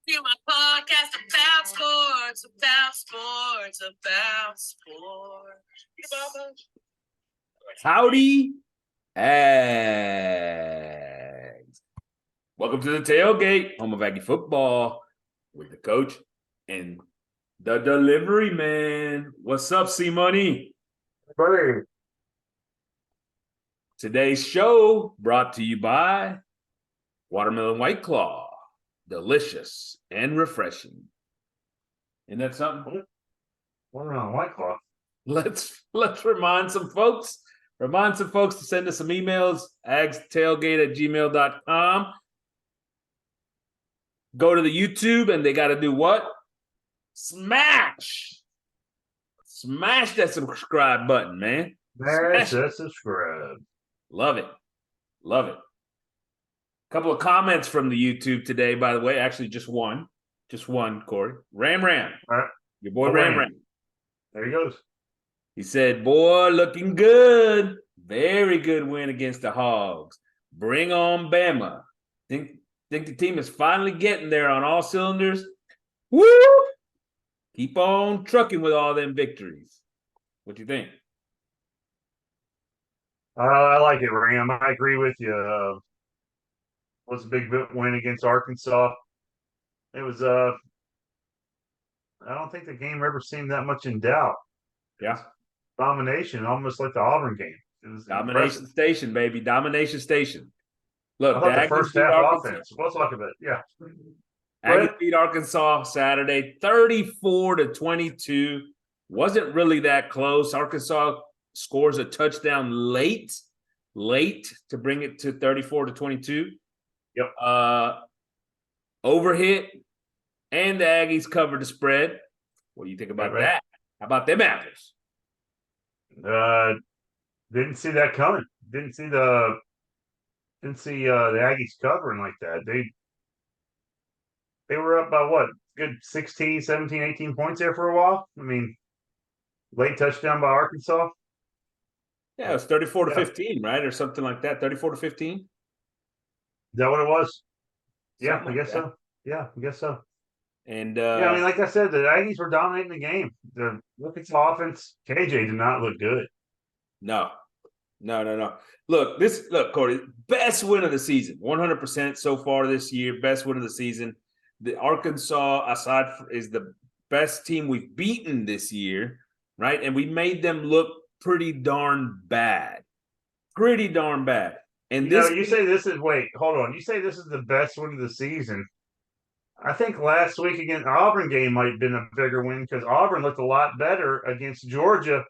You my podcast about sports, about sports, about sports. Howdy, Ags. Welcome to the Tailgate, home of Aggie Football, with the coach and the delivery man. What's up, C-Money? Buddy. Today's show brought to you by Watermelon White Claw. Delicious and refreshing. Isn't that something? Watermelon White Claw. Let's remind some folks to send us some emails, agstailgate@gmail.com. Go to the YouTube and they got to do what? Smash that subscribe button, man. Smash that subscribe. Love it. Couple of comments from the YouTube today, by the way. Actually, just one, Corey. Ram. All right. Your boy Ram. There he goes. He said, boy, looking good. Very good win against the Hogs. Bring on Bama. Think the team is finally getting there on all cylinders. Woo! Keep on trucking with all them victories. What do you think? I like it, Ram. I agree with you. Was a big win against Arkansas. It was I don't think the game ever seemed that much in doubt. Yeah. Domination, almost like the Auburn game. It was Domination impressive. Station, baby. Domination Station. Look, I thought the first half offense. Let's talk about it. Yeah. Aggie beat Arkansas Saturday, 34-22. Wasn't really that close. Arkansas scores a touchdown late to bring it to 34-22. Yep. Overhit, and the Aggies covered the spread. What do you think about that? How about them apples? Didn't see that coming. Didn't see the Aggies covering like that. They were up by what? Good 16, 17, 18 points there for a while. I mean, late touchdown by Arkansas. Yeah, it was 34-15, right? Or something like that. 34-15. Is that what it was? Yeah, Something I guess so. Yeah, I guess so. And I mean, like I said, the Aggies were dominating the game. The Arkansas offense, KJ did not look good. No. Look, Corey, best win of the season, 100% so far this year. Best win of the season. The Arkansas, is the best team we've beaten this year, right? And we made them look pretty darn bad. And you say this is hold on. You say this is the best win of the season. I think last week against Auburn game might have been a bigger win because Auburn looked a lot better against Georgia.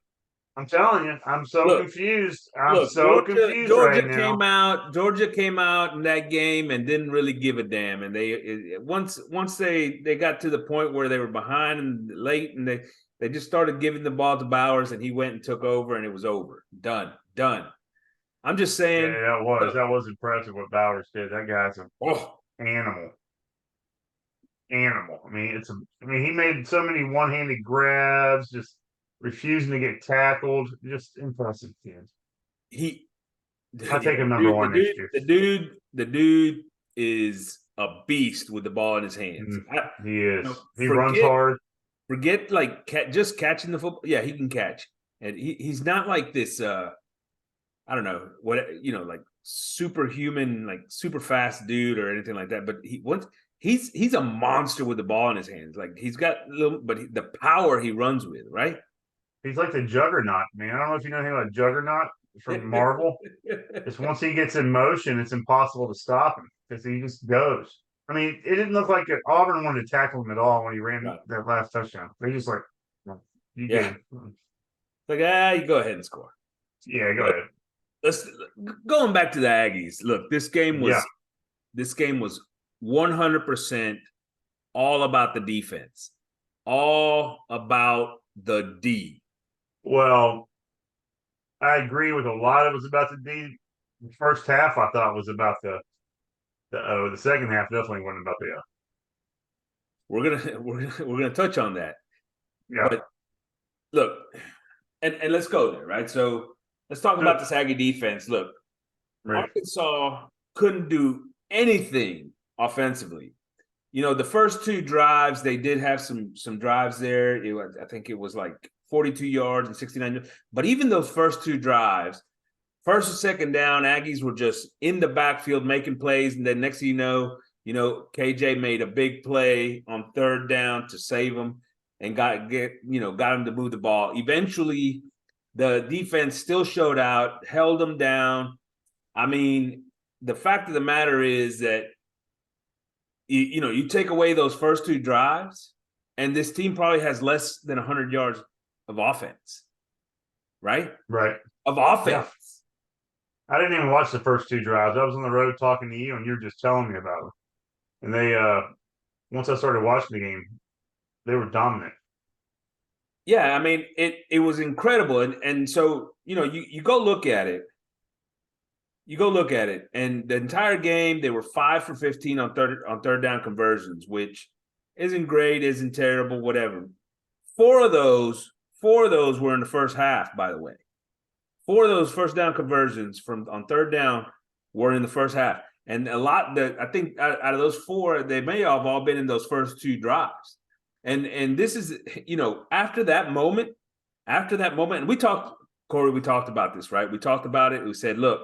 I'm telling you, I'm so confused. Confused right now. Georgia came out in that game and didn't really give a damn. And once they got to the point where they were behind and late, and they just started giving the ball to Bowers, and he went and took over, and it was over. Done. I'm just saying. Yeah, that was impressive what Bowers did. That guy's an animal. I mean, he made so many one-handed grabs, just refusing to get tackled. Just impressive, kids. I take him number one next year. The dude is a beast with the ball in his hands. He is. He runs hard. Forget just catching the football. Yeah, he can catch, and he's not like this. I don't know what like superhuman, like super fast dude or anything like that. But he's a monster with the ball in his hands. Like he's got the power he runs with, right? He's like the Juggernaut, man. I don't know if you know anything about Juggernaut from Marvel. Just once he gets in motion, it's impossible to stop him because he just goes. I mean, it didn't look like Auburn wanted to tackle him at all when he ran that last touchdown. They just like, you get him. Like, you go ahead and score. Yeah, go ahead. Going back to the Aggies. Look, this game was 100% all about the defense, all about the D. Well, I agree with a lot of it was about the D. The first half I thought was about the O. The second half definitely wasn't about the O. We're gonna touch on that. Yeah. But look, and let's go there, right? So let's talk about this Aggie defense. Look, Arkansas couldn't do anything offensively. the first two drives, they did have some drives there. I think it was like 42 yards and 69 yards. But even those first two drives, first and second down, Aggies were just in the backfield making plays. And then next thing you know, KJ made a big play on third down to save them and got him to move the ball. Eventually, the defense still showed out, held them down. I mean, the fact of the matter is that you take away those first two drives, and this team probably has less than 100 yards of offense, right? Right. Of offense. Yeah. I didn't even watch the first two drives. I was on the road talking to you, and you were just telling me about them. And they, once I started watching the game, they were dominant. Yeah, I mean, it was incredible. And so, you go look at it. You go look at it, and the entire game they were 5 for 15 on third down conversions, which isn't great, isn't terrible, whatever. Four of those were in the first half, by the way. 4 of those first down conversions on third down were in the first half, and I think out of those 4, they may have all been in those first 2 drives. And this is after that moment, and we talked about this, right? We talked about it. We said, look,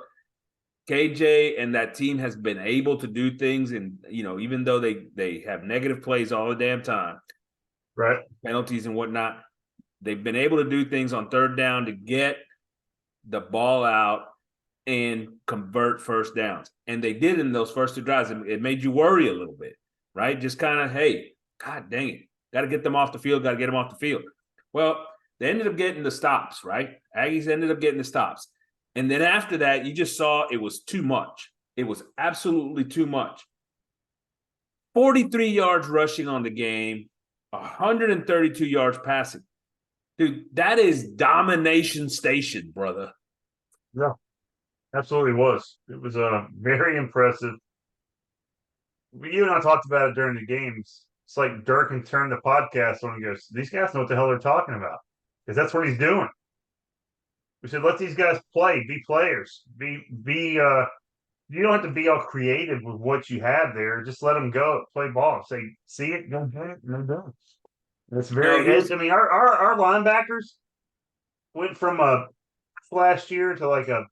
KJ and that team has been able to do things, and even though they have negative plays all the damn time, right, penalties and whatnot, they've been able to do things on third down to get the ball out and convert first downs, and they did in those first 2 drives. It made you worry a little bit, right? Just kind of, hey, God dang it, got to get them off the field, got to get them off the field. Well, they ended up getting the stops, right? Aggies ended up getting the stops. And then after that, you just saw it was too much. It was absolutely too much. 43 yards rushing on the game, 132 yards passing. Dude, that is domination station, brother. Yeah, absolutely was. It was very impressive. You and I talked about it during the games. It's like Durkin turned the podcast on and goes, these guys know what the hell they're talking about. Because that's what he's doing. We said, let these guys play, be players, you don't have to be all creative with what you have there. Just let them go, play ball. Say, see it, go do it, no do it. It's very good. I mean, our linebackers went from a last year to like a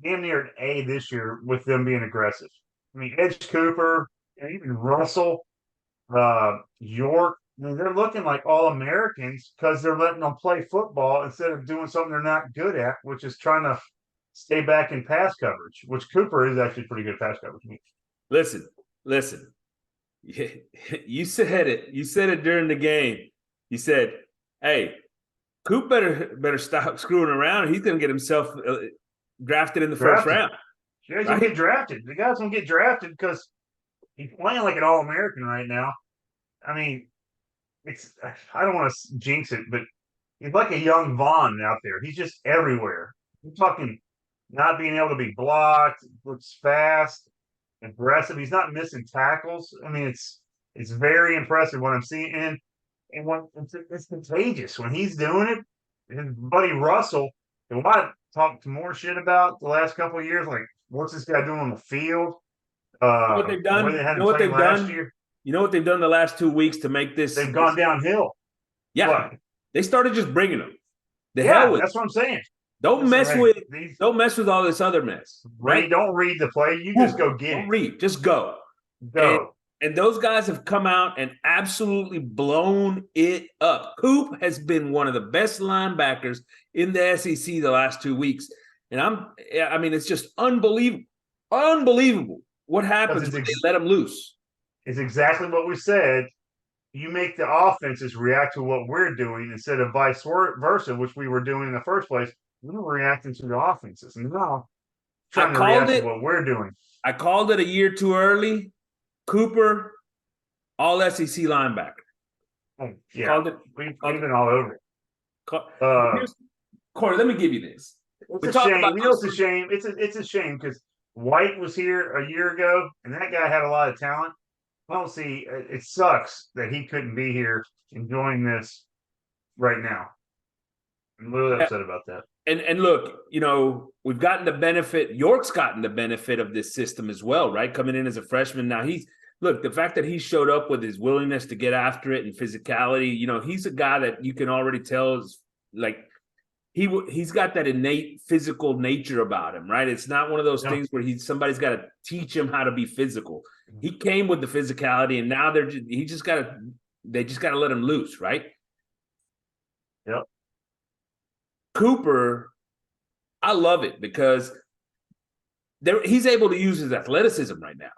damn near an A this year with them being aggressive. I mean, Edge Cooper, and even Russell, York, I mean, they're looking like all Americans because they're letting them play football instead of doing something they're not good at, which is trying to stay back in pass coverage, which Cooper is actually pretty good pass coverage. Listen. You said it. You said it during the game. You said, hey, Coop better stop screwing around. He's going to get himself drafted in the first round. Yeah, he's going to get drafted. The guy's going to get drafted because he's playing like an All-American right now. I mean, I don't want to jinx it, but he's like a young Vaughn out there. He's just everywhere. I'm talking not being able to be blocked, looks fast, aggressive. He's not missing tackles. I mean, it's very impressive what I'm seeing. And it's contagious when he's doing it. His buddy Russell, and what I talked more shit about the last couple of years, like what's this guy doing on the field? What they've done? You know what they've done? Year? You know what they've done the last 2 weeks to make this? They've gone downhill. Yeah, what? They started just bringing them. Hell with that's what I'm saying. Don't mess with all this other mess. Right? Don't read the play. You just go get it. Read. Just go. And those guys have come out and absolutely blown it up. Coop has been one of the best linebackers in the SEC the last 2 weeks. And I mean, it's just unbelievable. Unbelievable what happens when they let them loose. It's exactly what we said. You make the offenses react to what we're doing instead of vice versa, which we were doing in the first place. We were reacting to the offenses. And now trying to react to what we're doing. I called it a year too early. Cooper, all SEC linebacker. Oh, yeah. We've been all over it. Corey, let me give you this. It's a shame. It's a shame. It's a shame because White was here a year ago, and that guy had a lot of talent. I don't see. It sucks that he couldn't be here enjoying this right now. I'm really upset about that. And look, we've gotten the benefit. York's gotten the benefit of this system as well, right? Coming in as a freshman. Now look, the fact that he showed up with his willingness to get after it and physicality, he's a guy that you can already tell is like he's got that innate physical nature about him, right? It's not one of those things where somebody's got to teach him how to be physical. He came with the physicality, and now they just got to let him loose, right? Yep. Cooper, I love it because he's able to use his athleticism right now.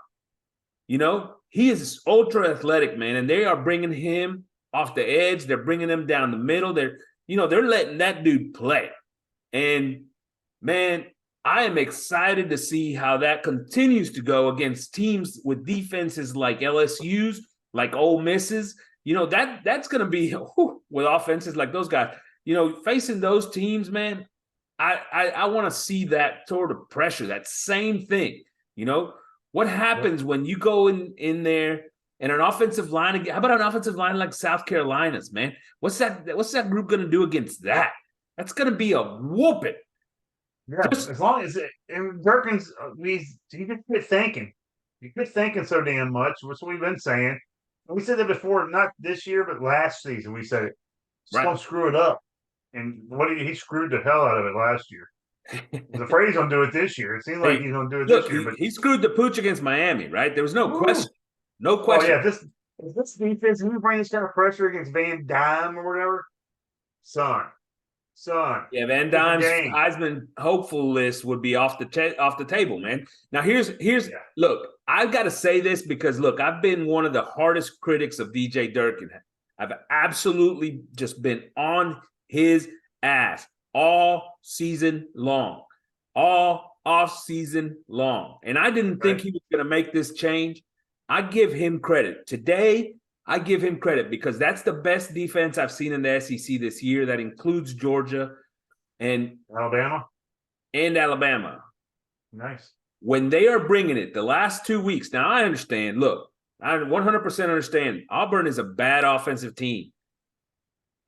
He is ultra athletic, man, and they are bringing him off the edge. They're bringing him down the middle. They're letting that dude play. And, man, I am excited to see how that continues to go against teams with defenses like LSU's, like Ole Miss's. That's going to be with offenses like those guys. Facing those teams, man, I want to see that sort of pressure, that same thing. What happens when you go in there and an offensive line? How about an offensive line like South Carolina's, man? What's that group going to do against that? That's going to be a whooping. Yeah, as long as and Durkin's, he just quit thinking. He quit thinking so damn much. That's what we've been saying. And we said that before, not this year, but last season. We said it. Just don't screw it up. And he screwed the hell out of it last year. I was afraid he's going to do it this year. It seems like he's going to do it this year. But he screwed the pooch against Miami, right? There was no question. No question. Oh, yeah, this defense, when you bring this kind of pressure against Van Dyne or whatever, son. Yeah, Van Dyne's Heisman hopeful list would be off the table, man. Now look, I've got to say this because look, I've been one of the hardest critics of DJ Durkin. I've absolutely just been on his ass all season long, all off season long. And I didn't think he was going to make this change. I give him credit. Today, I give him credit because that's the best defense I've seen in the SEC this year. That includes Georgia and Alabama. Nice. When they are bringing it the last 2 weeks, now I understand. Look, I 100% understand. Auburn is a bad offensive team.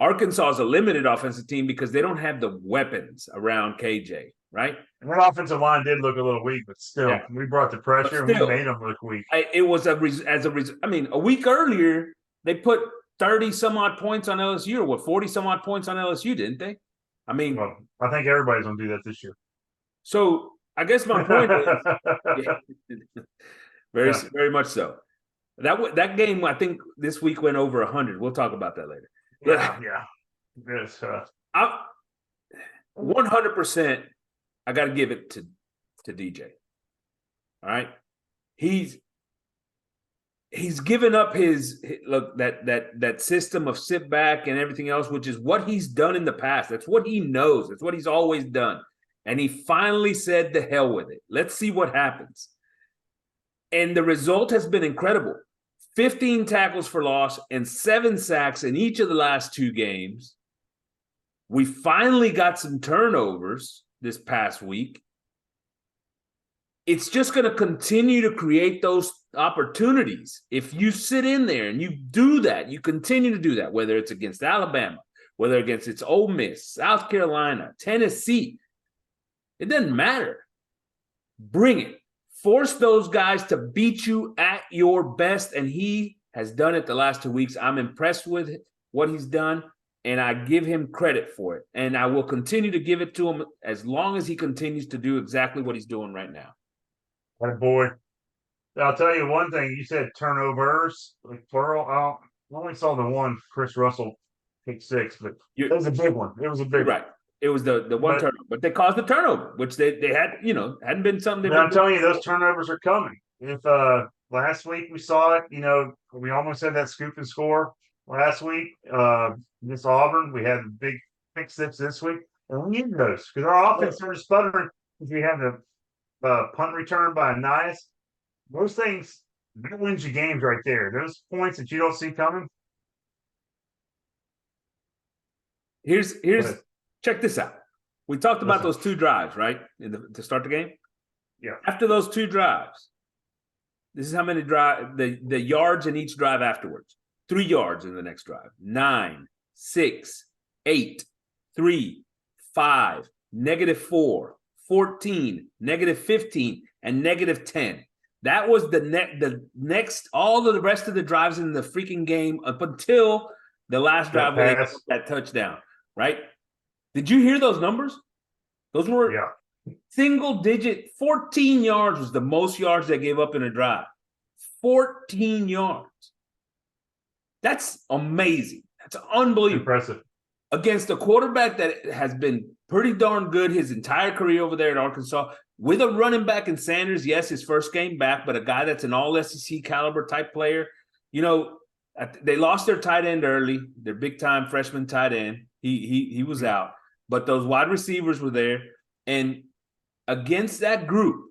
Arkansas is a limited offensive team because they don't have the weapons around KJ, right? And that offensive line did look a little weak, but still, we brought the pressure and we made them look weak. It was a week earlier, they put 30-some-odd points on LSU, or 40-some-odd points on LSU, didn't they? I think everybody's going to do that this year. So I guess my point is very much so. That game, I think this week went over 100. We'll talk about that later. Yeah. It's, 100%. I got to give it to DJ. All right, he's given up his look that system of sit back and everything else, which is what he's done in the past. That's what he knows. That's what he's always done. And he finally said, "The hell with it. Let's see what happens." And the result has been incredible. 15 tackles for loss and 7 sacks in each of the last 2 games. We finally got some turnovers this past week. It's just going to continue to create those opportunities. If you sit in there and you do that, you continue to do that, whether it's against Alabama, whether against it's Ole Miss, South Carolina, Tennessee, it doesn't matter. Bring it. Force those guys to beat you at your best, and he has done it the last 2 weeks. I'm impressed with what he's done, and I give him credit for it. And I will continue to give it to him as long as he continues to do exactly what he's doing right now. That boy. I'll tell you one thing. You said turnovers, like plural. I only saw the one, Chris Russell pick 6, but it was a big one. It was a big one. It was the one turnover, but they caused the turnover, which they had, hadn't been something. I'm telling you, those turnovers are coming. If last week we saw it, we almost had that scoop and score last week. Against Auburn, we had a big pick 6 this week, and we need those because our offense started sputtering. If we have the punt return by Nias, those things that wins you games right there. Those points that you don't see coming. Here's. Check this out. We talked about those 2 drives, right? To start the game? Yeah. After those 2 drives, this is how many the yards in each drive afterwards. 3 yards in the next drive. 9, 6, 8, 3, 5, -4, 14, -15, and -10. That was the next all of the rest of the drives in the freaking game up until the last drive where they got that touchdown, right? Did you hear those numbers? Those were single digit. 14 yards was the most yards they gave up in a drive. 14 yards. That's amazing. That's unbelievable. Impressive. Against a quarterback that has been pretty darn good his entire career over there at Arkansas, with a running back in Sanders, yes, his first game back, but a guy that's an all-SEC caliber type player. You know, they lost their tight end early, their big-time freshman tight end. He was out. But those wide receivers were there. And against that group,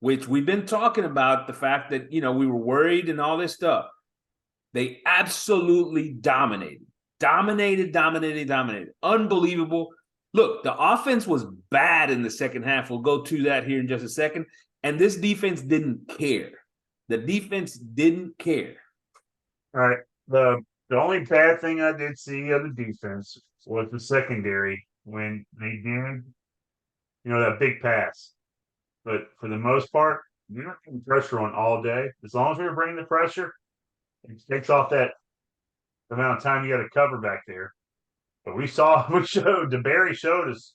which we've been talking about, the fact that, you know, we were worried and all this stuff, they absolutely dominated. Dominated. Unbelievable. Look, the offense was bad in the second half. We'll go to that here in just a second. And this defense didn't care. The defense didn't care. All right. The only bad thing I did see of the defense was the secondary when they did, you know, that big pass. But for the most part, you're not putting pressure on all day. As long as we were bringing the pressure, it takes off that amount of time you got to cover back there. But DeBerry showed us,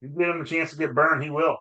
you give him a chance to get burned, he will.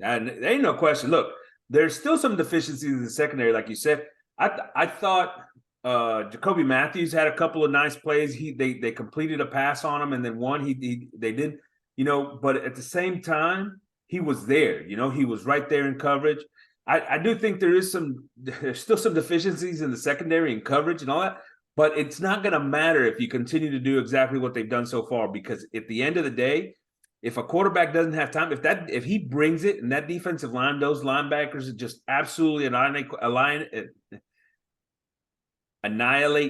And there ain't no question. Look, there's still some deficiencies in the secondary, like you said. I thought Jacoby Matthews had a couple of nice plays. They completed a pass on him, and then one they did, you know. But at the same time, he was there. You know, he was right there in coverage. I do think there's still some deficiencies in the secondary and coverage and all that. But it's not going to matter if you continue to do exactly what they've done so far, because at the end of the day, if a quarterback doesn't have time, if he brings it and that defensive line, those linebackers just absolutely annihilate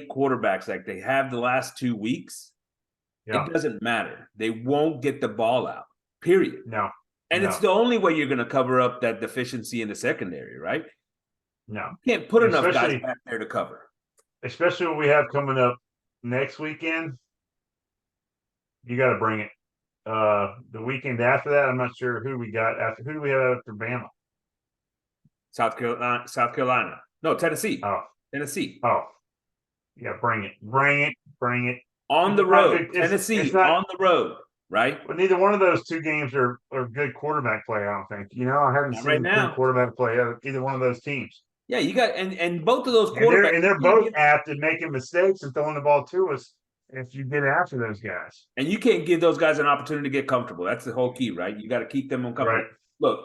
quarterbacks like they have the last 2 weeks, it doesn't matter. They won't get the ball out, period. No. And it's the only way you're going to cover up that deficiency in the secondary, right? No. You can't put enough guys back there to cover. Especially what we have coming up next weekend. You got to bring it. The weekend after that, I'm not sure who we got after. Who do we have after Bama? South Carolina. No, Tennessee. Oh. Tennessee. Oh. Yeah, bring it. On the road. Tennessee, on the road, right? But neither one of those two games are good quarterback play, I don't think. You know, I haven't seen good quarterback play out of either one of those teams. Yeah, you got and both of those quarterbacks. And they're both apt at making mistakes and throwing the ball to us if you get after those guys. And you can't give those guys an opportunity to get comfortable. That's the whole key, right? You got to keep them uncomfortable. Right. Look,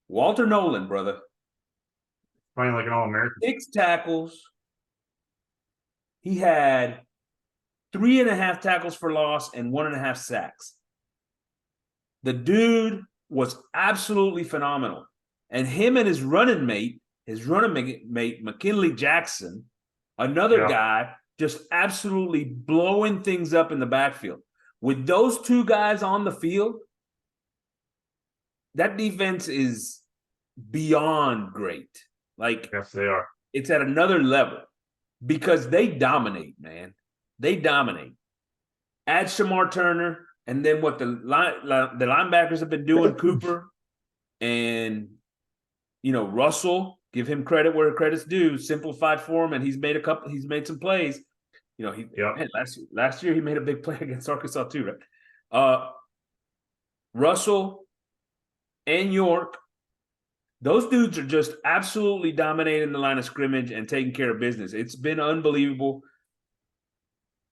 Walter Nolan, brother. Playing like an All-American. 6 tackles. He had 3.5 tackles for loss and 1.5 sacks. The dude was absolutely phenomenal. And him and his running mate, McKinley Jackson, another guy, just absolutely blowing things up in the backfield. With those two guys on the field, that defense is beyond great. Like, yes, they are. It's at another level because they dominate, man. They dominate. Add Shamar Turner, and then what the linebackers have been doing, Cooper and Russell. Give him credit where credit's due. Simplified for him, and he's made some plays. Man, last year he made a big play against Arkansas too, right? Russell and York, those dudes are just absolutely dominating the line of scrimmage and taking care of business. It's been unbelievable.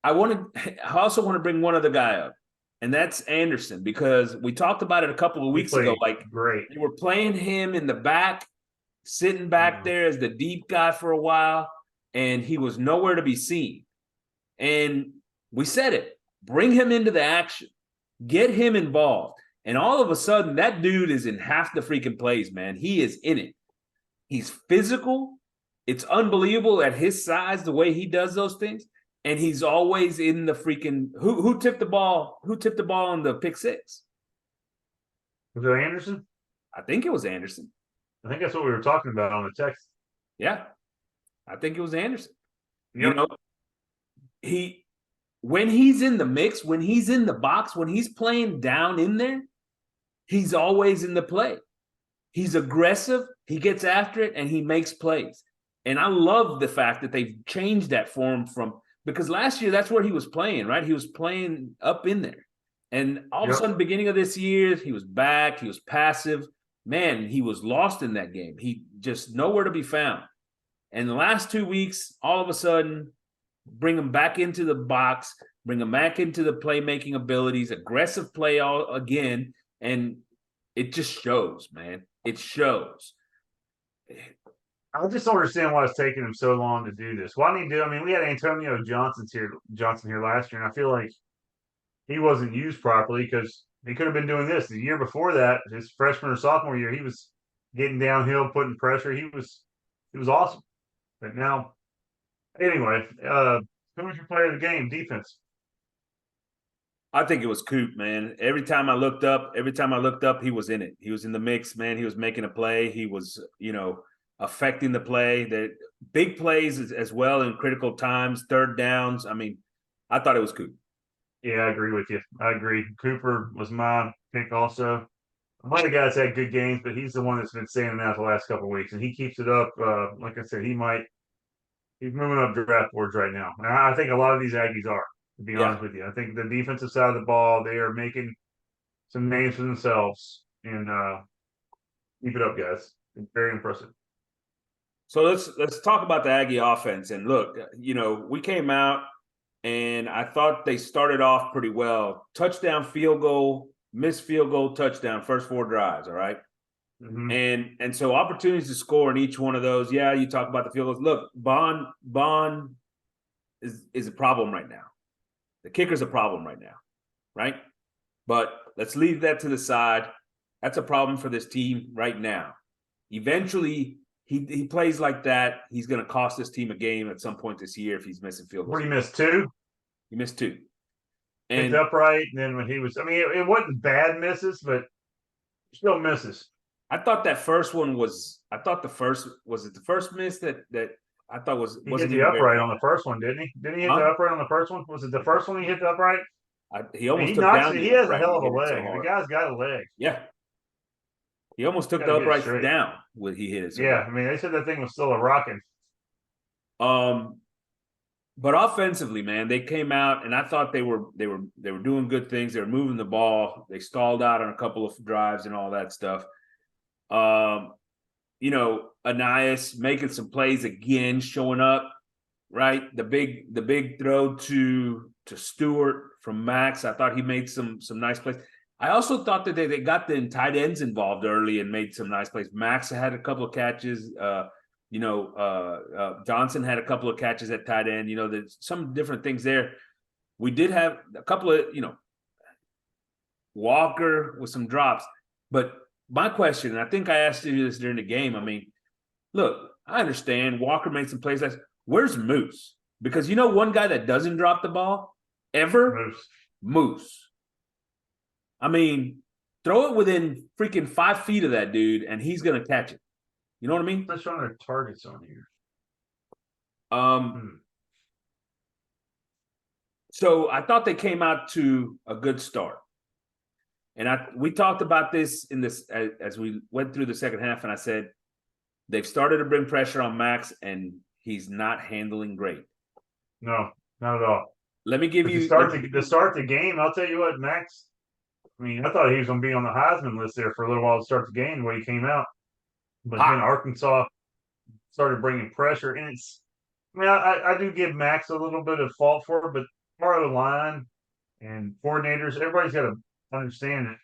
I also want to bring one other guy up, and that's Anderson, because we talked about it a couple of weeks ago. Like, great. They were playing him in the back, sitting back there as the deep guy for a while, and he was nowhere to be seen. And we said it, bring him into the action, get him involved. And all of a sudden, that dude is in half the freaking plays, man. He is in it. He's physical. It's unbelievable at his size, the way he does those things. And he's always in the freaking who tipped the ball? Who tipped the ball on the pick six? Was it Anderson? I think it was Anderson. I think that's what we were talking about on the text. Yeah. I think it was Anderson. Yep. When he's in the mix, when he's in the box, when he's playing down in there, he's always in the play. He's aggressive. He gets after it, and he makes plays. And I love the fact that they've changed that for him because last year that's where he was playing, right? He was playing up in there. And all of a sudden, beginning of this year, he was back. He was passive. Man, he was lost in that game. He just nowhere to be found. And the last 2 weeks, all of a sudden, bring him back into the box, bring him back into the playmaking abilities, aggressive play all again, and it just shows, man. It shows. I just don't understand why it's taking him so long to do this. Why didn't he do? I mean, we had Antonio Johnson here last year, and I feel like he wasn't used properly because he could have been doing this. The year before that, his freshman or sophomore year, he was getting downhill, putting pressure. He was awesome. But now, anyway, who was your player of the game? Defense. I think it was Coop, man. Every time I looked up, he was in it. He was in the mix, man. He was making a play. He was, affecting the play. The big plays as well in critical times, third downs. I mean, I thought it was Coop. Yeah, I agree with you. I agree. Cooper was my pick also. One of the guys had good games, but he's the one that's been standing out the last couple of weeks, and he keeps it up. Like I said, he's moving up draft boards right now. And I think a lot of these Aggies are, to be honest with you. I think the defensive side of the ball, they are making some names for themselves, and keep it up, guys. It's very impressive. So let's talk about the Aggie offense. And look, we came out and I thought they started off pretty well. Touchdown, field goal, missed field goal, touchdown, first 4 drives, all right? Mm-hmm. And so opportunities to score in each one of those. Yeah, you talk about the field goals. Look, Bond is a problem right now. The kicker's a problem right now, right? But let's leave that to the side. That's a problem for this team right now. Eventually, he plays like that. He's going to cost this team a game at some point this year if he's missing field goals. What, he missed 2? He missed 2. And upright, and then when he was, it wasn't bad misses, but still misses. I thought that first one was. Was it the first miss that I thought was? He hit the upright on the first one, didn't he? Didn't he hit the upright on the first one? Was it the first one he hit the upright? He almost took down. He has a hell of a leg. The guy's got a leg. Yeah. He almost took the uprights down when he hit it. Yeah, they said that thing was still a rocking. But offensively, man, they came out and I thought they were doing good things. They were moving the ball. They stalled out on a couple of drives and all that stuff. Anais making some plays again, showing up, right? The big throw to Stewart from Max. I thought he made some nice plays. I also thought that they got the tight ends involved early and made some nice plays. Max had a couple of catches. Johnson had a couple of catches at tight end. There's some different things there. We did have a couple of, Walker with some drops. But my question, and I think I asked you this during the game, look, I understand Walker made some plays. Where's Moose? Because one guy that doesn't drop the ball ever? Moose. Throw it within freaking 5 feet of that dude, and he's going to catch it. You know what I mean? Let's run our targets on here. So I thought they came out to a good start. And we talked about this as we went through the second half, and I said they've started to bring pressure on Max, and he's not handling great. No, not at all. Let me give you to start the game. I'll tell you what, Max. I thought he was going to be on the Heisman list there for a little while to start the game the way he came out. But then Arkansas started bringing pressure, and I do give Max a little bit of fault for it, but part of the line and coordinators, everybody's got to understand that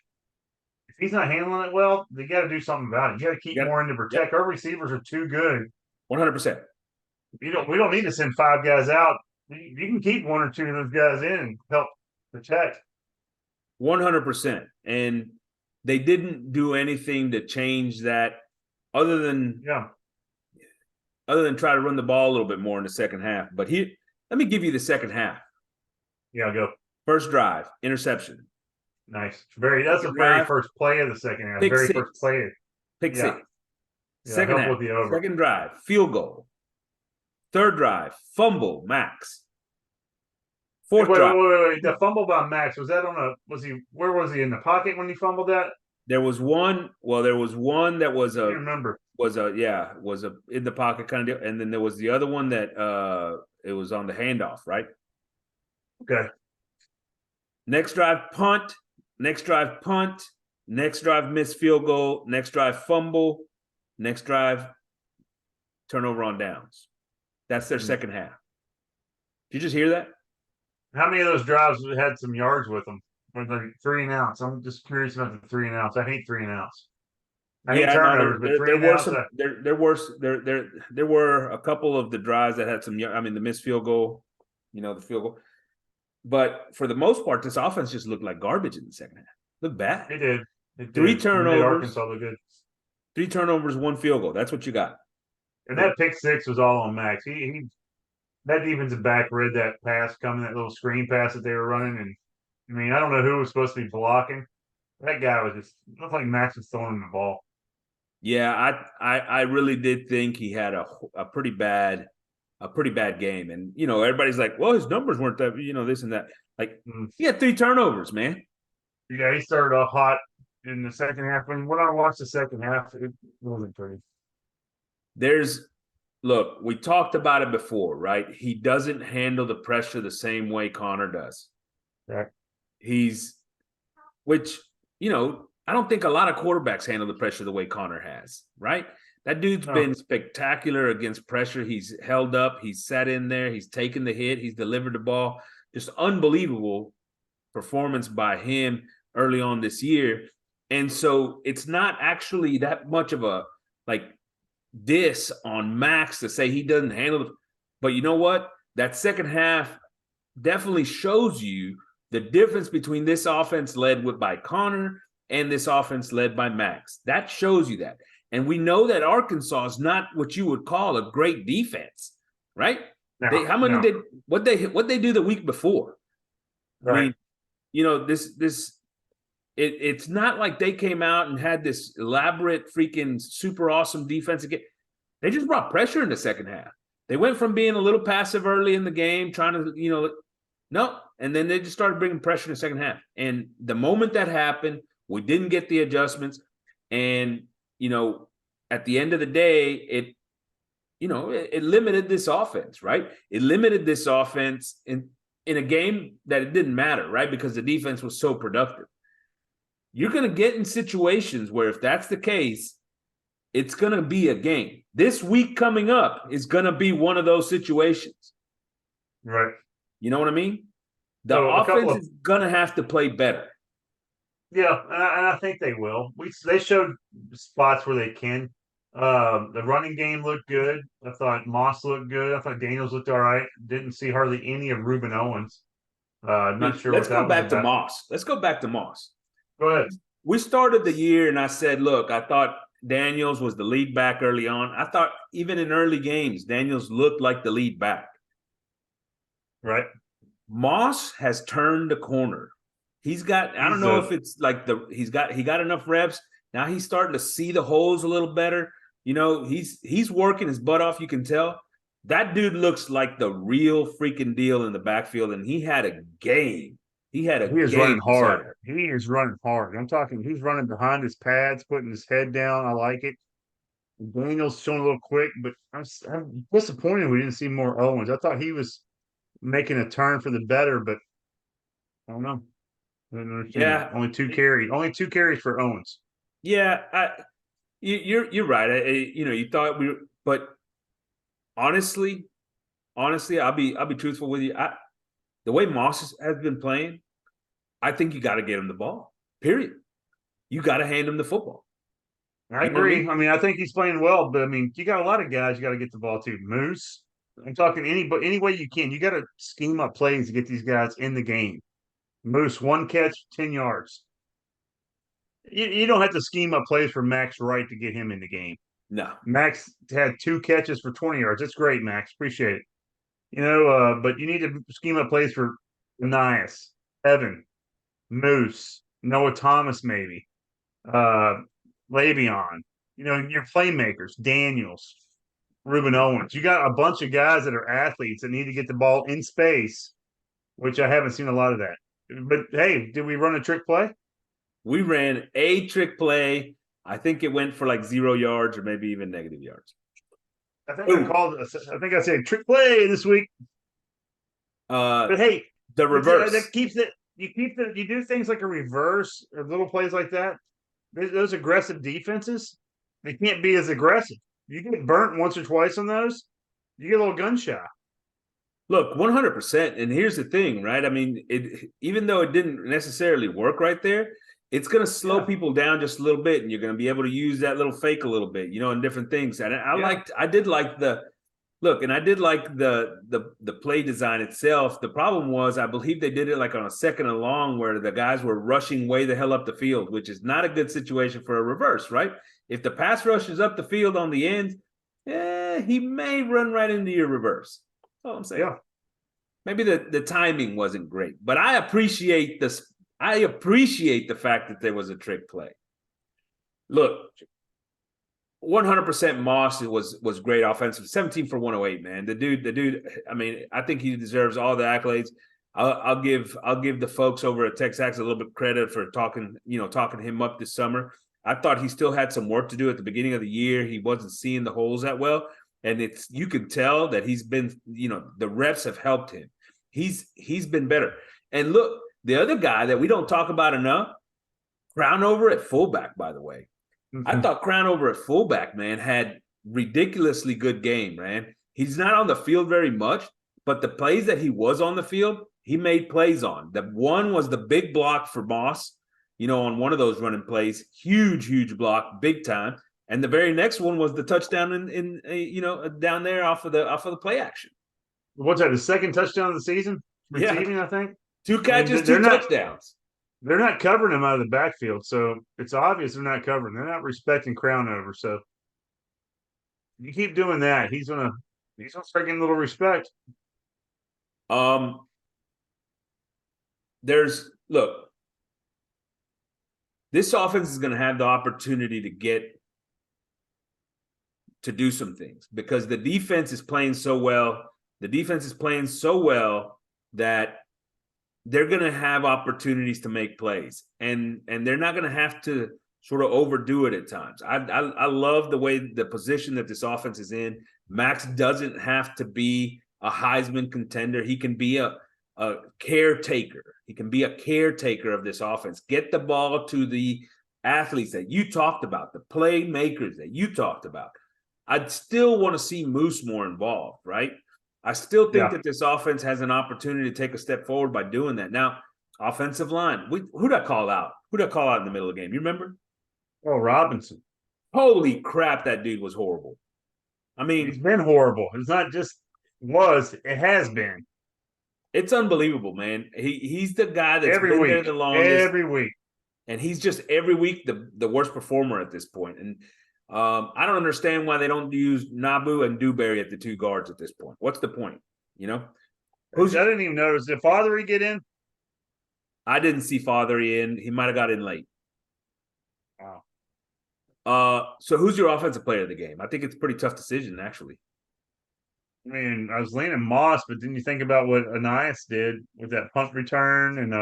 if he's not handling it well, they got to do something about it. You got to keep more in to protect. Our receivers are too good. 100%. We don't need to send 5 guys out. You can keep 1 or 2 of those guys in and help protect. 100%. And they didn't do anything to change that other than try to run the ball a little bit more in the second half. But let me give you the second half. Yeah, go. First drive, interception. Nice. That's the very first play of the second half. First play. Pick 6. Second half. Second drive, field goal. Third drive, fumble, Max. Fourth drive. Wait. The fumble by Max, was that where was he in the pocket when he fumbled that? There was one. Well, there was one that was I a remember. was a in the pocket kind of deal, and then there was the other one that it was on the handoff, right? Okay. Next drive punt, next drive punt, next drive missed field goal, next drive fumble, next drive turnover on downs. That's their second half. Did you just hear that? How many of those drives had some yards with them? With like 3-and-outs. I'm just curious about the 3-and-outs. I hate 3-and-outs. I hate Yeah, no, turnovers, but there were 3-and-outs. some there were a couple of the drives that had some. I mean, the missed field goal, the field goal. But for the most part, this offense just looked like garbage in the second half. Looked bad. It did. It Three did. It made turnovers. Arkansas look good. 3 turnovers, 1 field goal. That's what you got. And that pick six was all on Max. He that defensive back read that pass coming, that little screen pass that they were running, and I mean, I don't know who was supposed to be blocking. That guy was just looked like Max was throwing him the ball. Yeah, I really did think he had a pretty bad game, and everybody's like, well, his numbers weren't that, this and that. Like he had 3 turnovers, man. Yeah, he started off hot in the second half. When I watched the second half, it wasn't pretty. Look, we talked about it before, right? He doesn't handle the pressure the same way Connor does. Right. Which, I don't think a lot of quarterbacks handle the pressure the way Connor has, right? That dude's been spectacular against pressure. He's held up. He's sat in there. He's taken the hit. He's delivered the ball. Just unbelievable performance by him early on this year. And so it's not actually that much of a, diss on Max to say he doesn't handle it. But you know what? That second half definitely shows you the difference between this offense led by Connor and this offense led by Max. That shows you that. And we know that Arkansas is not what you would call a great defense, right? What they do the week before? Right. I mean, it's not like they came out and had this elaborate freaking super awesome defense again. They just brought pressure in the second half. They went from being a little passive early in the game, trying to, no, and then they just started bringing pressure in the second half. And the moment that happened, we didn't get the adjustments. And, at the end of the day, it limited this offense, right? It limited this offense in a game that it didn't matter, right? Because the defense was so productive. You're going to get in situations where if that's the case, it's going to be a game. This week coming up is going to be one of those situations. Right. You know what I mean? The offense is going to have to play better. Yeah, and I think they will. They showed spots where they can. The running game looked good. I thought Moss looked good. I thought Daniels looked all right. Didn't see hardly any of Reuben Owens. Not sure. Let's go back to Moss. Let's go back to Moss. Go ahead. We started the year and I said, look, I thought Daniels was the lead back early on. I thought even in early games, Daniels looked like the lead back. Right. Moss has turned the corner. He's got, I don't know if it's like he got enough reps. Now he's starting to see the holes a little better. He's working his butt off. You can tell that dude looks like the real freaking deal in the backfield. And he had a game. He is running hard. He is running hard. I'm talking, he's running behind his pads, putting his head down. I like it. Daniel's showing a little quick, but I'm disappointed we didn't see more Owens. I thought he was making a turn for the better, but I don't know. I didn't understand. Yeah, only two carries for Owens. Yeah, you're right. You thought but honestly, I'll be truthful with you. The way Moss has been playing, I think you got to get him the ball. Period. You got to hand him the football. I agree. I mean, I think he's playing well, but I mean, you got a lot of guys you got to get the ball to. Moose. I'm talking any way you can. You got to scheme up plays to get these guys in the game. Moose, 1 catch, 10 yards. You don't have to scheme up plays for Max Wright to get him in the game. No. Max had 2 catches for 20 yards. That's great, Max. Appreciate it. But you need to scheme up plays for Anias, Evan, Moose, Noah Thomas, maybe, Le'Veon. Your playmakers, Daniels, Reuben Owens. You got a bunch of guys that are athletes that need to get the ball in space, which I haven't seen a lot of that. But hey, did we run a trick play? We ran a trick play. I think it went for like 0 yards or maybe even negative yards. I think I said trick play this week. But hey, the reverse. That keeps it. You do things like a reverse or little plays like that. Those aggressive defenses, they can't be as aggressive. You get burnt once or twice on those, you get a little gun shy. Look, 100%. And here's the thing, right? I mean, even though it didn't necessarily work right there, it's going to slow people down just a little bit, and you're going to be able to use that little fake a little bit, and different things. And I did like the play design itself. The problem was, I believe they did it like on a 2nd and long where the guys were rushing way the hell up the field, which is not a good situation for a reverse, right? If the pass rush is up the field on the end, he may run right into your reverse. That's all I'm saying. Yeah. Maybe the timing wasn't great, but I appreciate this. I appreciate the fact that there was a trick play. Look, 100% Moss was great offensive. 17 for 108, man. The dude. I mean, I think he deserves all the accolades. I'll give the folks over at Texas a little bit of credit for talking him up this summer. I thought he still had some work to do at the beginning of the year. He wasn't seeing the holes that well, and you could tell that he's been, the reps have helped him. He's been better. And look, the other guy that we don't talk about enough, Crownover at fullback, by the way. Mm-hmm. I thought Crownover at fullback, man, had ridiculously good game, man. He's not on the field very much, but the plays that he was on the field, he made plays on. The one was the big block for Moss, on one of those running plays. Huge block, big time. And the very next one was the touchdown in down there off of the play action. What's that, the second touchdown of the season? Receiving, yeah. I think. 2 catches, 2 touchdowns. They're not covering him out of the backfield, so it's obvious they're not covering. They're not respecting Crownover. So you keep doing that, he's gonna start getting a little respect. This offense is going to have the opportunity to do some things because the defense is playing so well. The defense is playing so well that they're going to have opportunities to make plays, and they're not going to have to sort of overdo it at times. I love the way the position that this offense is in. Max doesn't have to be a Heisman contender. He can be a caretaker. He can be a caretaker of this offense. Get the ball to the athletes that you talked about, the playmakers that you talked about. I'd still want to see Moose more involved, right? I still think that this offense has an opportunity to take a step forward by doing that. Now, offensive line, who'd I call out? Who'd I call out in the middle of the game? You remember? Oh, Robinson. Holy crap, that dude was horrible. I mean, he's been horrible. It's not just was, it has been. It's unbelievable, man. He's the guy that's been there the longest. Every week. And he's just every week the worst performer at this point. And I don't understand why they don't use Nabu and Dewberry at the 2 guards at this point. What's the point? I didn't even notice. Did Fathery get in? I didn't see Fathery in. He might have got in late. Wow. So who's your offensive player of the game? I think it's a pretty tough decision, actually. I mean, I was leaning Moss, but didn't you think about what Anias did with that punt return? And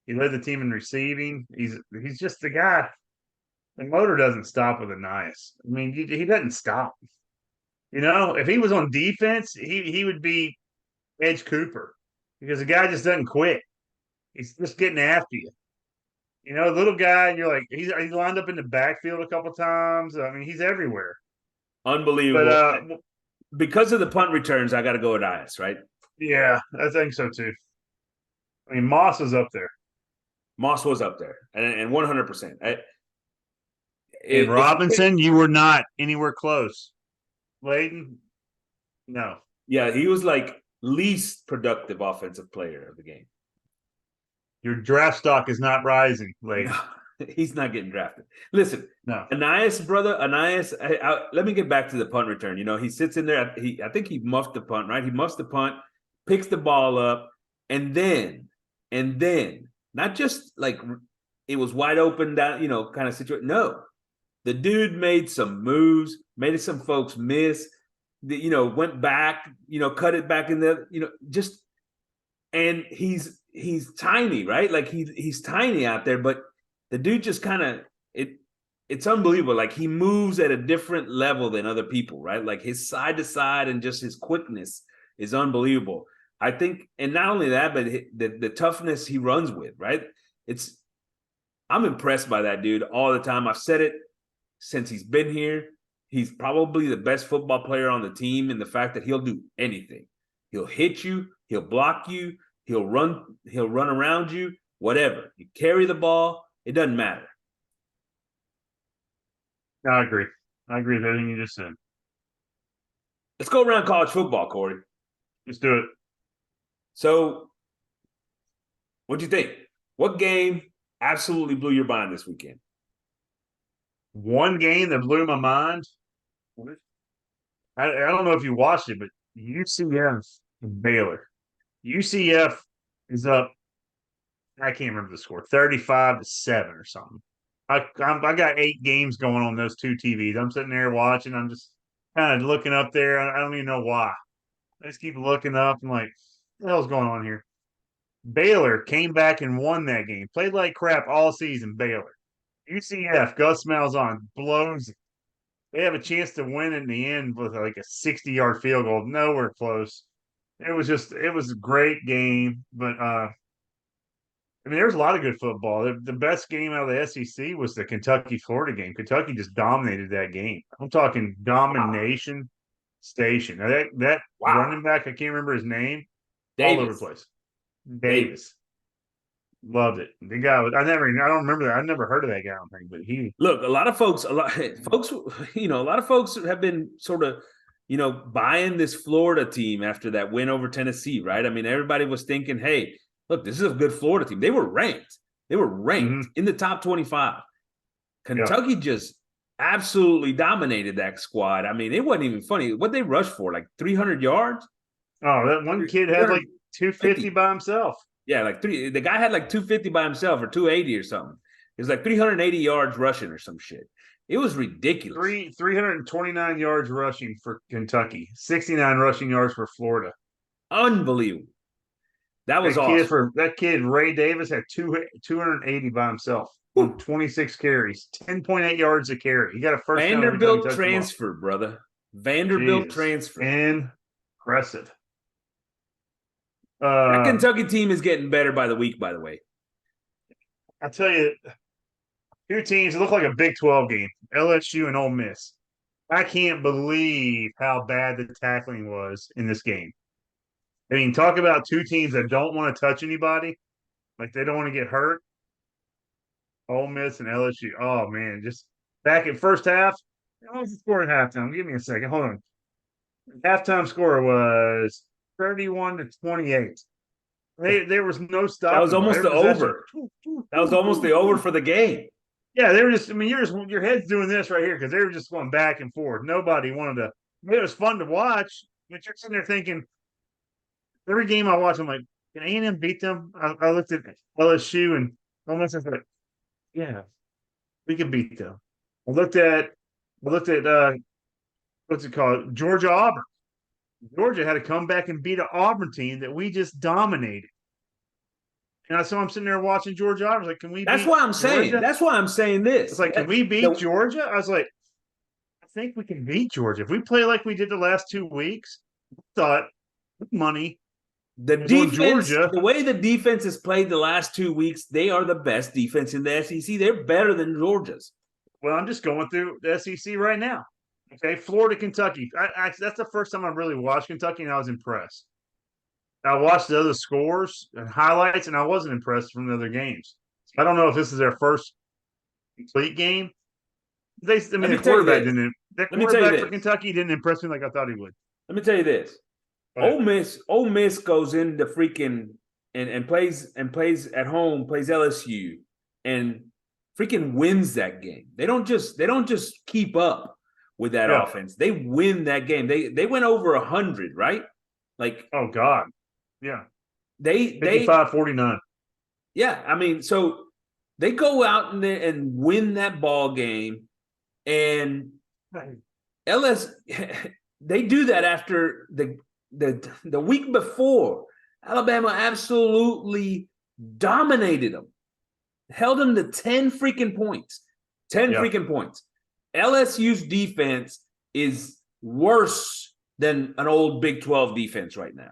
he led the team in receiving. He's just the guy. The motor doesn't stop with Anias. I mean, he doesn't stop. If he was on defense, he would be Edge Cooper because the guy just doesn't quit. He's just getting after you. Little guy, and you're like, he's lined up in the backfield a couple times. I mean, he's everywhere. Unbelievable. But because of the punt returns, I got to go with Anias, right? Yeah, I think so too. I mean, Moss was up there. Moss was up there, and 100%. And Robinson, you were not anywhere close. Layden, no. Yeah, he was like least productive offensive player of the game. Your draft stock is not rising, Layden. No, he's not getting drafted. Listen, no. Anias, let me get back to the punt return. He sits in there. I think he muffed the punt, right? He muffs the punt, picks the ball up, and then, not just like it was wide open down, kind of situation. No. The dude made some moves, made some folks miss, went back, cut it back in the, and he's tiny, right? Like he's tiny out there, but the dude just kind of it's unbelievable. Like he moves at a different level than other people, right? Like his side to side and just his quickness is unbelievable. I think, and not only that, but the toughness he runs with, right? I'm impressed by that dude all the time. I've said it since he's been here. He's probably the best football player on the team in the fact that he'll do anything. He'll hit you, he'll block you, he'll run around you, whatever. You carry the ball, it doesn't matter. I agree. I agree with everything you just said. Let's go around college football, Corey. Let's do it. So, what'd you think? What game absolutely blew your mind this weekend? One game that blew my mind. I don't know if you watched it, but UCF and Baylor. UCF is up. I can't remember the score, 35-7 or something. I got 8 games going on those 2 TVs. I'm sitting there watching. I'm just kind of looking up there. I don't even know why. I just keep looking up. I'm like, what the hell's going on here? Baylor came back and won that game. Played like crap all season, Baylor. UCF, Gus Malzahn blows it. They have a chance to win in the end with like a 60-yard field goal. Nowhere close. It was a great game. But I mean, there's a lot of good football. The best game out of the SEC was the Kentucky-Florida game. Kentucky just dominated that game. I'm talking domination station. Now that running back, I can't remember his name, all over the place. Davis. Loved it. The guy I don't remember that. I never heard of that guy, I don't think, but look, a lot of folks, have been sort of, buying this Florida team after that win over Tennessee, right? I mean, everybody was thinking, hey, look, this is a good Florida team. They were ranked. In the top 25. Kentucky just absolutely dominated that squad. I mean, it wasn't even funny. What they rushed for, like 300 yards? Oh, that one kid had like 250 by himself. Yeah, like the guy had like 250 by himself or 280 or something. It was like 380 yards rushing or some shit. It was ridiculous. 329 yards rushing for Kentucky, 69 rushing yards for Florida. Unbelievable. That was awesome. That kid, Ray Davis, had 280 by himself on 26 carries, 10.8 yards a carry. He got a first down. Vanderbilt transfer, brother. Vanderbilt transfer. Impressive. That Kentucky team is getting better by the week, by the way. I tell you, 2 teams look like a Big 12 game, LSU and Ole Miss. I can't believe how bad the tackling was in this game. I mean, talk about 2 teams that don't want to touch anybody, like they don't want to get hurt. Ole Miss and LSU. Oh, man, just back at first half. What was the score at halftime? Give me a second. Hold on. Halftime score was 31-28. There was no stop. That was almost the over. That was almost the over for the game. Yeah, they were just. I mean, your head's doing this right here because they were just going back and forth. Nobody wanted to. It was fun to watch, but you're sitting there thinking. Every game I watch, I'm like, can A&M beat them? I looked at LSU and almost I thought, yeah, we can beat them. I looked at what's it called? Georgia Auburn. Georgia had to come back and beat an Auburn team that we just dominated. And so I'm sitting there watching Georgia Auburn. I was like, can we That's why I'm saying. That's why I'm saying this. It's like, can we beat Georgia? I was like, I think we can beat Georgia. If we play like we did the last 2 weeks, I thought money. The defense, the way the defense has played the last 2 weeks, they are the best defense in the SEC. They're better than Georgia's. Well, I'm just going through the SEC right now. Okay, Florida, Kentucky. That's the first time I really watched Kentucky, and I was impressed. I watched the other scores and highlights, and I wasn't impressed from the other games. I don't know if this is their first complete game. The quarterback didn't. That quarterback for Kentucky didn't impress me like I thought he would. Let me tell you this. Ole Miss goes into freaking and plays at home, plays LSU, and freaking wins that game. They don't just keep up with that offense. They win that game. They went over 100, right? Like, oh God. Yeah. They 55-49. Yeah, I mean, so they go out and win that ball game, and they do that after the week before, Alabama absolutely dominated them. held them to 10 freaking points. 10 freaking points. LSU's defense is worse than an old Big 12 defense right now.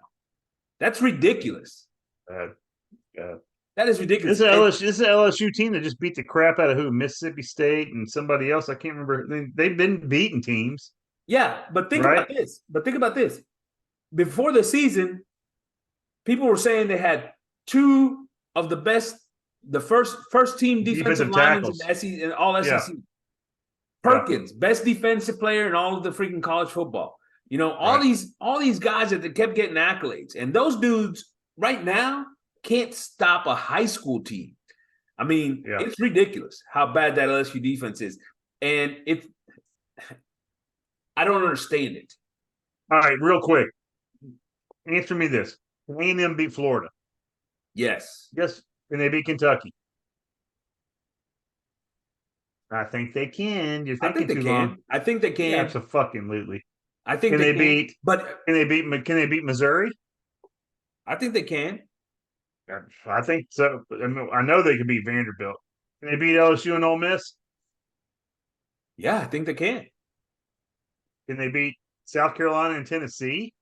That's ridiculous. That is ridiculous. This is an LSU team that just beat the crap out of who? Mississippi State and somebody else. I can't remember. They've been beating teams. Yeah, but think about this. Before the season, people were saying they had two of the best, the first team defensive linemen in the SEC, in all SEC. Perkins, best defensive player in all of the freaking college football. You know, all these guys that kept getting accolades, and those dudes right now can't stop a high school team. I mean, it's ridiculous how bad that LSU defense is, and I don't understand it. All right, real quick, answer me this: A&M beat Florida. Yes. And they beat Kentucky. I think they can. You're thinking too long. I think they can. Absolutely. I think they can. Can they beat Missouri? I think they can. I think so. I know they can beat Vanderbilt. Can they beat LSU and Ole Miss? Yeah, I think they can. Can they beat South Carolina and Tennessee?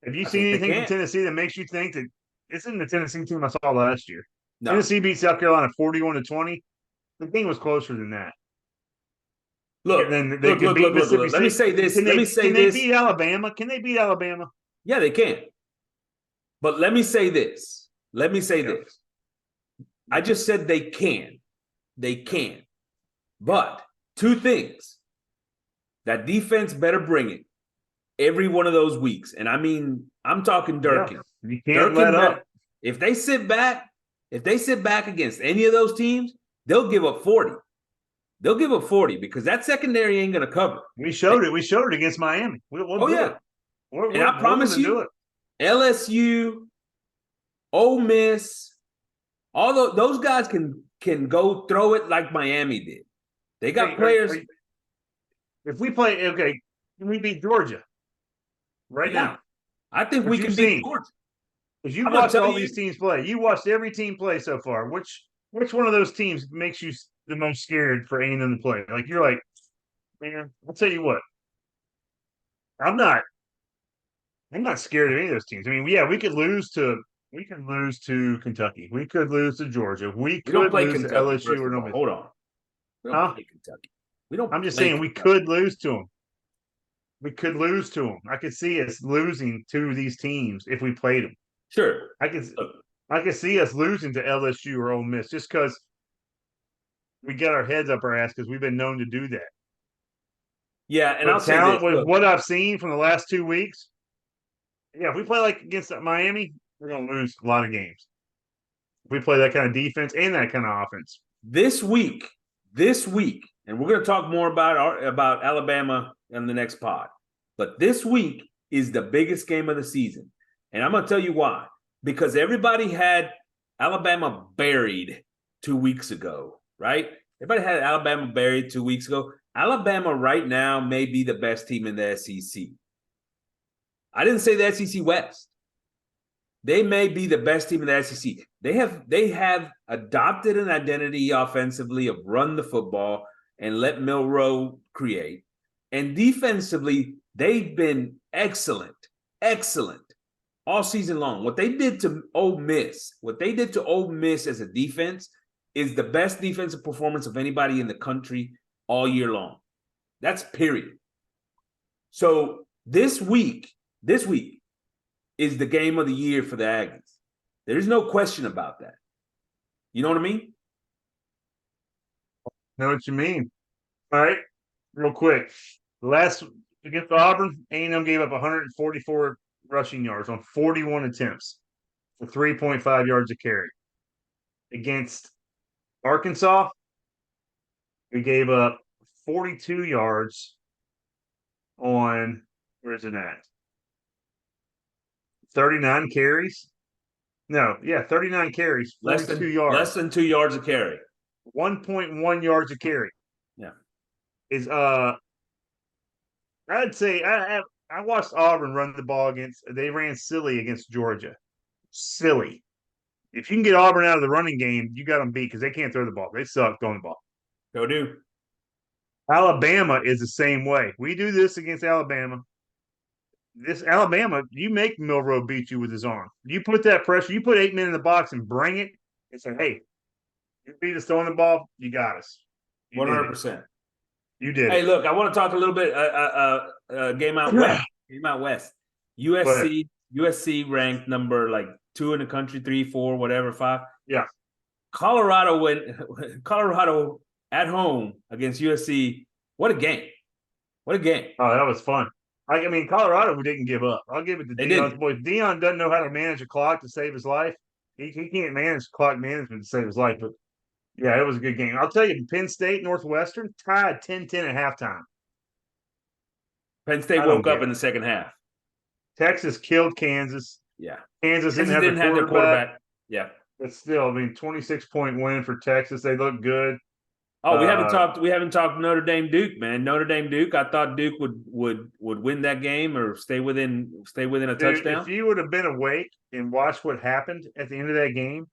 Have you seen anything from Tennessee that makes you think that this isn't the Tennessee team I saw last year? No. Tennessee beat South Carolina 41-20. The game was closer than that. Look, let me say this. Can they beat Alabama? Can they beat Alabama? Yeah, they can. But let me say this. I just said they can. They can. But two things. That defense better bring it every one of those weeks. And I mean, I'm talking Durkin. Yeah, you can't let up. If they sit back against any of those teams, they'll give up 40. They'll give up 40 because that secondary ain't going to cover. We showed it. We showed it against Miami. We'll do it. And I promise you, LSU, Ole Miss, all those guys can go throw it like Miami did. They got players. If we play, can we beat Georgia right now? I think we can beat Georgia. Because you watched all these teams play. You watched every team play so far. Which one of those teams makes you the most scared for A&M to play? Like, you're like, man, I'll tell you what. I'm not scared of any of those teams. I mean, we could lose to Kentucky. We could lose to Georgia. We could lose to LSU or no. Hold on. We don't play Kentucky. I'm just saying we could lose to them. I could see us losing to these teams if we played them. Sure. I could see us losing to LSU or Ole Miss just because we got our heads up our ass because we've been known to do that. Yeah, and I'll say this, with what I've seen from the last 2 weeks, if we play like against Miami, we're going to lose a lot of games. If we play that kind of defense and that kind of offense. This week, and we're going to talk more about Alabama in the next pod, but this week is the biggest game of the season. And I'm going to tell you why. Because everybody had Alabama buried 2 weeks ago, right? Everybody had Alabama buried 2 weeks ago. Alabama right now may be the best team in the SEC. I didn't say the SEC West. They may be the best team in the SEC. They have adopted an identity offensively of run the football and let Milroe create. And defensively, they've been excellent all season long. What they did to Ole Miss as a defense is the best defensive performance of anybody in the country all year long. That's period. So this week is the game of the year for the Aggies. There's no question about that. You know what I mean? Know what you mean. All right, real quick. Last against Auburn, A&M gave up 144 rushing yards on 41 attempts for 3.5 yards a carry. Against Arkansas, we gave up 42 yards on, where is it at? 39 carries? No, 39 carries, 42 yards. Less than 2 yards a carry. 1.1 yards a carry. Yeah. Is I'd say I watched Auburn run the ball they ran silly against Georgia. Silly. If you can get Auburn out of the running game, you got them beat because they can't throw the ball. They suck throwing the ball. Go do. Alabama is the same way. We do this against Alabama. This Alabama, you make Milrow beat you with his arm. You put that pressure, you put 8 men in the box and bring it and say, hey, you beat us throwing the ball, you got us. 100%. You did Hey, it. look, I want to talk a little bit game out west. Game out west. USC ranked number like 2 in the country, 3, 4, whatever, 5. Yeah. Colorado at home against USC. What a game. What a game. Oh, that was fun. I mean, Colorado didn't give up. I'll give it to Deion's boys. Deion doesn't know how to manage a clock to save his life. He can't manage clock management to save his life. But, yeah, it was a good game. I'll tell you, Penn State, Northwestern, tied 10-10 at halftime. Penn State woke up in the second half. Texas killed Kansas. Yeah. Kansas didn't have their quarterback. Yeah. But still, I mean, 26-point win for Texas. They look good. Oh, we haven't talked Notre Dame Duke, man. Notre Dame Duke. I thought Duke would win that game or stay within a touchdown. If you would have been awake and watched what happened at the end of that game,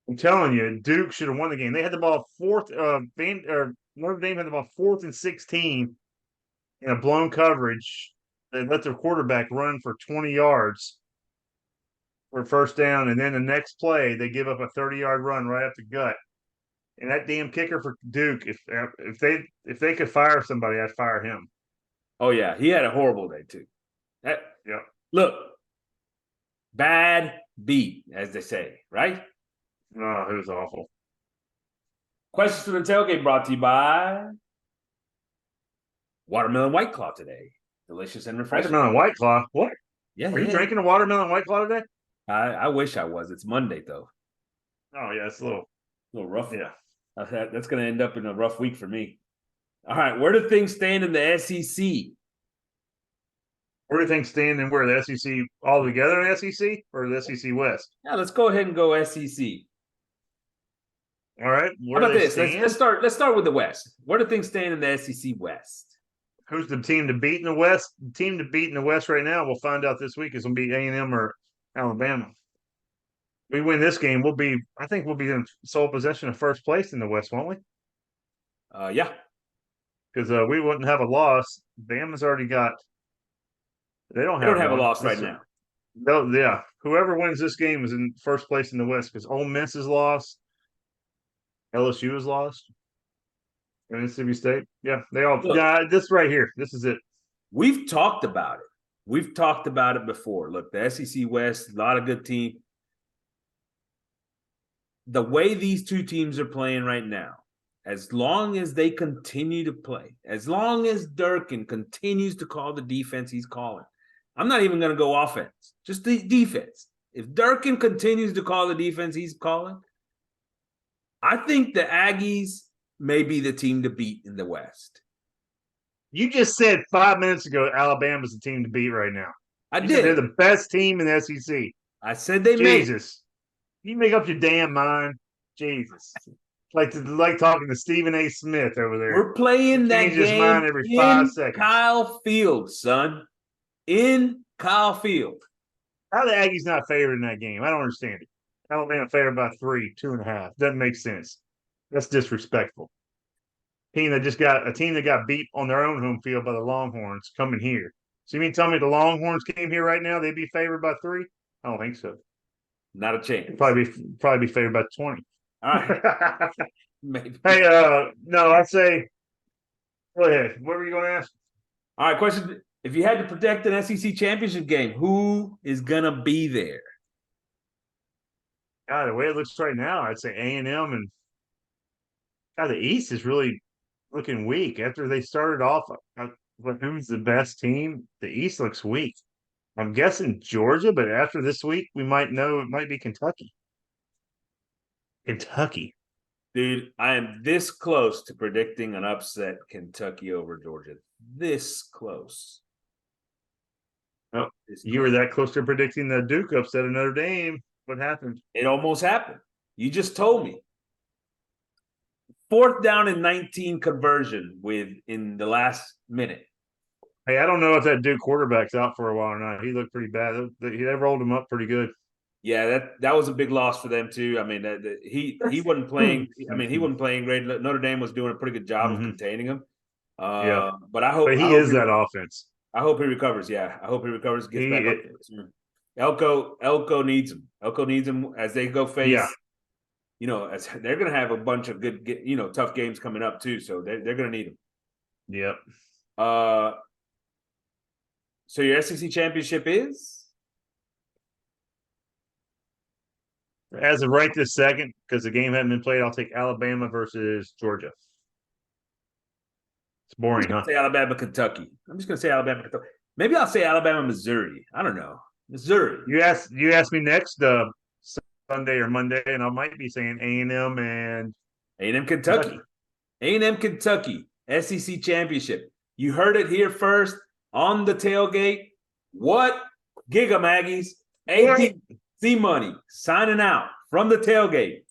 I'm telling you, Duke should have won the game. They had the ball Notre Dame had the ball 4th and 16 in a blown coverage. They let their quarterback run for 20 yards for first down, and then the next play they give up a 30-yard run right up the gut. And that damn kicker for Duke, if they could fire somebody, I'd fire him. Oh yeah, he had a horrible day too. Look, bad beat, as they say, right? Oh, it was awful. Questions from the tailgate brought to you by Watermelon White Claw today. Delicious and refreshing. Watermelon White Claw? What? Yeah. Are you drinking a Watermelon White Claw today? I wish I was. It's Monday though. Oh yeah, it's a little rough. Yeah. That's going to end up in a rough week for me. All right, where do things stand in the SEC? Where do things stand in where the SEC all together in the SEC or the SEC West? Yeah, let's go ahead and go SEC. All right. How about this? Let's start with the West. Where do things stand in the SEC West? Who's the team to beat in the West? The team to beat in the West right now, we'll find out this week, is going to be A&M or Alabama. We win this game, I think we'll be in sole possession of first place in the West, won't we? Yeah. Because we wouldn't have a loss. Bama's already got. They don't have a loss right now. No, yeah. Whoever wins this game is in first place in the West because Ole Miss is lost. LSU is lost. Mississippi State. Yeah, they all. Look, yeah, this right here. This is it. We've talked about it. We've talked about it before. Look, the SEC West, a lot of good teams. The way these two teams are playing right now, as long as they continue to play, as long as Durkin continues to call the defense he's calling, I'm not even going to go offense, just the defense. If Durkin continues to call the defense he's calling, I think the Aggies may be the team to beat in the West. You just said 5 minutes ago Alabama's the team to beat right now. I did. They're the best team in the SEC. I said they may. Jesus. You make up your damn mind. Jesus. Like talking to Stephen A. Smith over there. We're playing that game his mind every 5 seconds. Kyle Field, son. In Kyle Field. How the Aggies not favored in that game? I don't understand it. Alabama favored by 3, 2.5. Doesn't make sense. That's disrespectful. A team that got beat on their own home field by the Longhorns coming here. So you mean tell me the Longhorns came here right now, they'd be favored by 3? I don't think so. Not a chance. Probably be favored by 20. All right. Maybe. Hey, no, I'd say go ahead. What were you going to ask? All right, question. If you had to predict an SEC championship game, who is gonna be there? God, the way it looks right now, I'd say A&M and God, the East is really looking weak. After they started off with who's the best team, the East looks weak. I'm guessing Georgia, but after this week, we might know it might be Kentucky. Kentucky. Dude, I am this close to predicting an upset Kentucky over Georgia. This close. Oh, you were that close to predicting the Duke upset of Notre Dame. What happened? It almost happened. You just told me. 4th down and 19 conversion in the last minute. Hey, I don't know if that Duke quarterback's out for a while or not. He looked pretty bad. They rolled him up pretty good. Yeah, that was a big loss for them too. I mean, he wasn't playing. I mean, he wasn't playing great. Notre Dame was doing a pretty good job of containing him. Yeah, But I hope but he is that offense. I hope he recovers. Yeah, I hope he recovers. Gets back up. Elko needs him. Elko needs him as they go face. Yeah. You know, as they're going to have a bunch of good, tough games coming up too. So they're going to need him. Yep. So your SEC championship is? As of right this second, because the game hadn't been played, I'll take Alabama versus Georgia. It's boring, huh? Say Alabama, Kentucky. I'm just going to say Alabama, Kentucky. Maybe I'll say Alabama, Missouri. I don't know. Missouri. You asked me next Sunday or Monday, and I might be saying A&M and A&M, Kentucky. A&M, Kentucky. SEC championship. You heard it here first on the tailgate. What? Gig 'em, Aggies. AT money signing out from the tailgate.